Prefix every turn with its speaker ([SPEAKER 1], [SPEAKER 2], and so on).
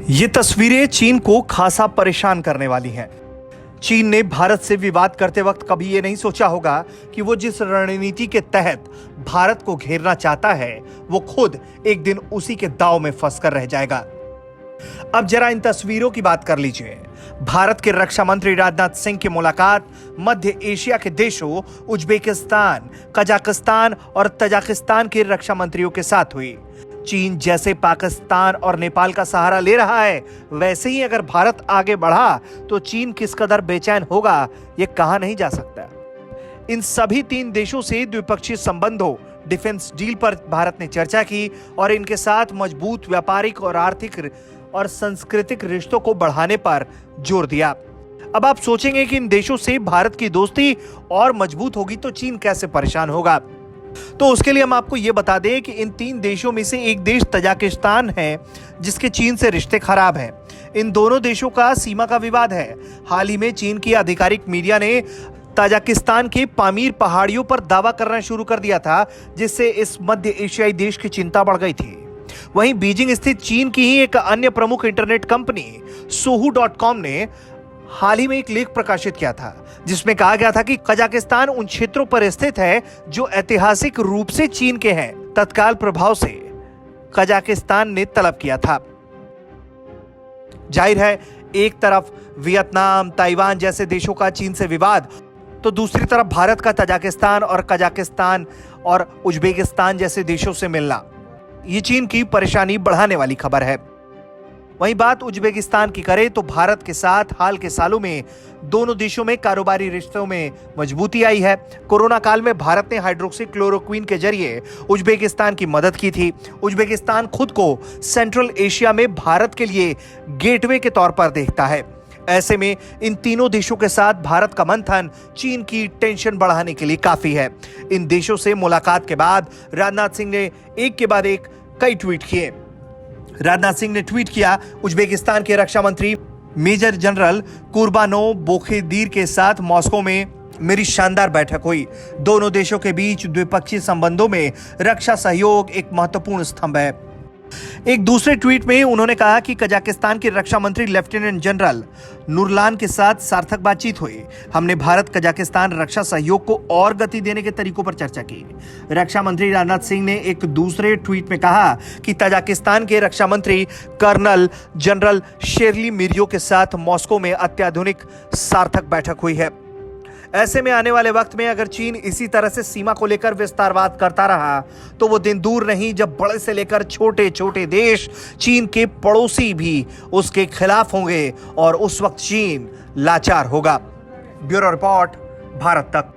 [SPEAKER 1] ये तस्वीरें चीन को खासा परेशान करने वाली हैं। चीन ने भारत से विवाद करते वक्त कभी ये नहीं सोचा होगा कि वो जिस रणनीति के तहत भारत को घेरना चाहता है, वो खुद एक दिन उसी के दांव में फंसकर रह जाएगा। अब जरा इन तस्वीरों की बात कर लीजिए। भारत के रक्षा मंत्री राजनाथ सिंह की मुलाकात मध्य एशिया के देशों उज्बेकिस्तान, कजाकिस्तान और तजाकिस्तान के रक्षा मंत्रियों के साथ हुई। चीन जैसे पाकिस्तान और नेपाल का सहारा ले रहा है, वैसे ही अगर भारत आगे बढ़ा तो चीन किस कदर बेचैन होगा, ये कहा नहीं जा सकता। इन सभी तीन देशों से द्विपक्षीय संबंधों, डिफेंस डील पर भारत ने चर्चा की और इनके साथ मजबूत व्यापारिक और आर्थिक और सांस्कृतिक रिश्तों को बढ़ाने पर जोर दिया। अब आप सोचेंगे कि इन देशों से भारत की दोस्ती और मजबूत होगी तो चीन कैसे परेशान होगा। तो उसके लिए हम आपको यह बता दें कि इन तीन देशों में से एक देश तजाकिस्तान है, जिसके चीन से रिश्ते खराब हैं। इन दोनों देशों का सीमा का विवाद है। हाल ही में चीन की आधिकारिक मीडिया ने तजाकिस्तान के पामीर पहाड़ियों पर दावा करना शुरू कर दिया था, जिससे इस मध्य एशियाई देश की चिंता बढ़ गई थी। वहीं बीजिंग स्थित चीन की ही एक अन्य प्रमुख इंटरनेट कंपनी सोहू.com ने हाल ही में एक लेख प्रकाशित किया था, जिसमें कहा गया था कि कजाकिस्तान उन क्षेत्रों पर स्थित है जो ऐतिहासिक रूप से चीन के हैं। तत्काल प्रभाव से कजाकिस्तान ने तलब किया था। जाहिर है, एक तरफ वियतनाम, ताइवान जैसे देशों का चीन से विवाद, तो दूसरी तरफ भारत का तजाकिस्तान और कजाकिस्तान और उज्बेकिस्तान जैसे देशों से मिलना, ये चीन की परेशानी बढ़ाने वाली खबर है। वहीं बात उज्बेकिस्तान की करें तो भारत के साथ हाल के सालों में दोनों देशों में कारोबारी रिश्तों में मजबूती आई है। कोरोना काल में भारत ने हाइड्रोक्सी क्लोरोक्विन के जरिए उज्बेकिस्तान की मदद की थी। उज्बेकिस्तान खुद को सेंट्रल एशिया में भारत के लिए गेटवे के तौर पर देखता है। ऐसे में इन तीनों देशों के साथ भारत का मंथन चीन की टेंशन बढ़ाने के लिए काफी है। इन देशों से मुलाकात के बाद राजनाथ सिंह ने एक के बाद एक कई ट्वीट किए। राजनाथ सिंह ने ट्वीट किया, उज्बेकिस्तान के रक्षा मंत्री मेजर जनरल कुर्बानोव बोखेदीर के साथ मॉस्को में मेरी शानदार बैठक हुई। दोनों देशों के बीच द्विपक्षीय संबंधों में रक्षा सहयोग एक महत्वपूर्ण स्तंभ है। एक दूसरे ट्वीट में उन्होंने कहा कि कजाकिस्तान के रक्षा मंत्री लेफ्टिनेंट जनरल नूरलान के साथ सार्थक बातचीत हुई। हमने भारत कजाकिस्तान रक्षा सहयोग को और गति देने के तरीकों पर चर्चा की। रक्षा मंत्री राजनाथ सिंह ने एक दूसरे ट्वीट में कहा कि तजाकिस्तान के रक्षा मंत्री कर्नल जनरल शेरली मिर्यो के साथ मॉस्को में अत्याधुनिक सार्थक बैठक हुई है। ऐसे में आने वाले वक्त में अगर चीन इसी तरह से सीमा को लेकर विस्तारवाद करता रहा तो वो दिन दूर नहीं जब बड़े से लेकर छोटे छोटे देश, चीन के पड़ोसी भी उसके खिलाफ होंगे और उस वक्त चीन लाचार होगा। ब्यूरो रिपोर्ट, भारत तक।